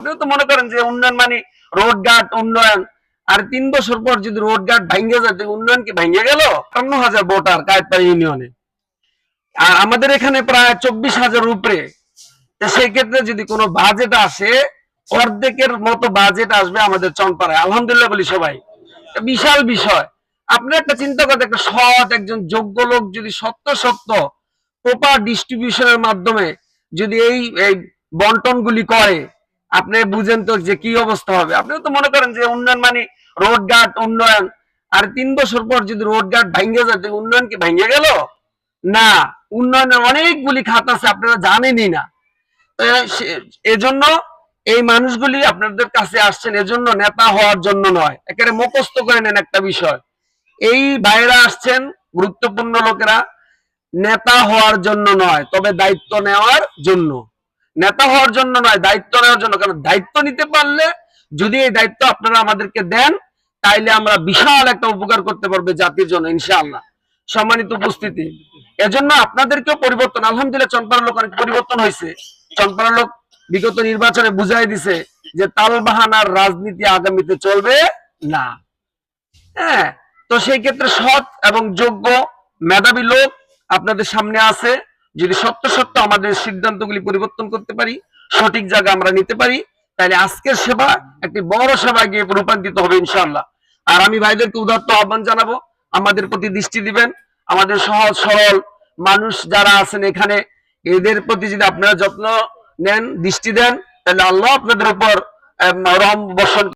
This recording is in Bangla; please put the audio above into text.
আপনি তো মনে করেন যে উন্নয়ন মানে রোড ঘাট উন্নয়ন, আর 3 বছর পর যদি রোড ঘাট ভাঙ্গে যায় উন্নয়ন কি ভাঙ্গে গেল? ৫৫,০০০ ভোটার কায়েতপাড়া ইউনিয়নে, আর আমাদের এখানে প্রায় ২৪,০০০ উপরে। সেই ক্ষেত্রে যদি কোনো বাজেট আসে, অর্ধেকের মতো বাজেট আসবে আমাদের চনপাড়ায়, আলহামদুলিল্লাহ বলি সবাই। বিশাল বিষয়। আপনি একটা চিন্তা করেন, একটা সৎ একজন যোগ্য লোক যদি সত্য প্রপার ডিস্ট্রিবিউশনের মাধ্যমে যদি এই বন্টনগুলি করে, আপনি বুঝেন তো যে কি অবস্থা হবে। আপনি তো মনে করেন যে উন্নয়ন মানে রোড ঘাট উন্নয়ন, আর 3 বছর পর যদি রোড ঘাট ভাঙ্গে যায় উন্নয়ন কি ভাঙ্গে গেল? না, উন্নয়নের অনেকগুলি খাত আছে, আপনারা জানেনই না। এজন্য এই মানুষগুলি আপনাদের কাছে আসছেন এজন্য, নেতা হওয়ার জন্য নয়। একেবারে মুখস্থ করে নেন একটা বিষয়, এই বাইরে আসছেন গুরুত্বপূর্ণ লোকেরা নেতা হওয়ার জন্য নয়, তবে দায়িত্ব নেওয়ার জন্য। নেতা হওয়ার জন্য নয়, দায়িত্ব নেওয়ার জন্য। কারণ দায়িত্ব নিতে পারলে, যদি এই দায়িত্ব আপনারা আমাদেরকে দেন, তাইলে আমরা বিশাল একটা উপকার করতে পারবো জাতির জন্য ইনশাআল্লাহ। সম্মানিত উপস্থিতি, এজন্য আপনাদেরকেও পরিবর্তন, আলহামদুলিল্লাহ চনপাড়ার লোক অনেক পরিবর্তন হয়েছে। চনপাড়ার লোক বিগত নির্বাচনে বুঝাই দিছে যে তালবাহানার রাজনীতি আগামীতে চলবে না। হ্যাঁ, তো সেই ক্ষেত্রে সৎ এবং যোগ্য মেধাবী লোক আপনাদের সামনে আছে। যদি সত্য আমাদের সিদ্ধান্তগুলি পরিবর্তন করতে পারি, সঠিক জায়গা আমরা নিতে পারি, তাহলে আজকের সেবা একটি বড় সেবা গিয়ে রূপান্তরিত হবে ইনশাআল্লাহ। আর আমি ভাইদেরকে উদাত্ত আহ্বান জানাবো, আমাদের প্রতি দৃষ্টি দিবেন। আমাদের সহজ সরল মানুষ যারা আছেন এখানে, এদের প্রতি যদি আপনারা যত্ন নেন, দৃষ্টি দেন, তাহলে আল্লাহ আপনাদের উপর রহম বর্ষণ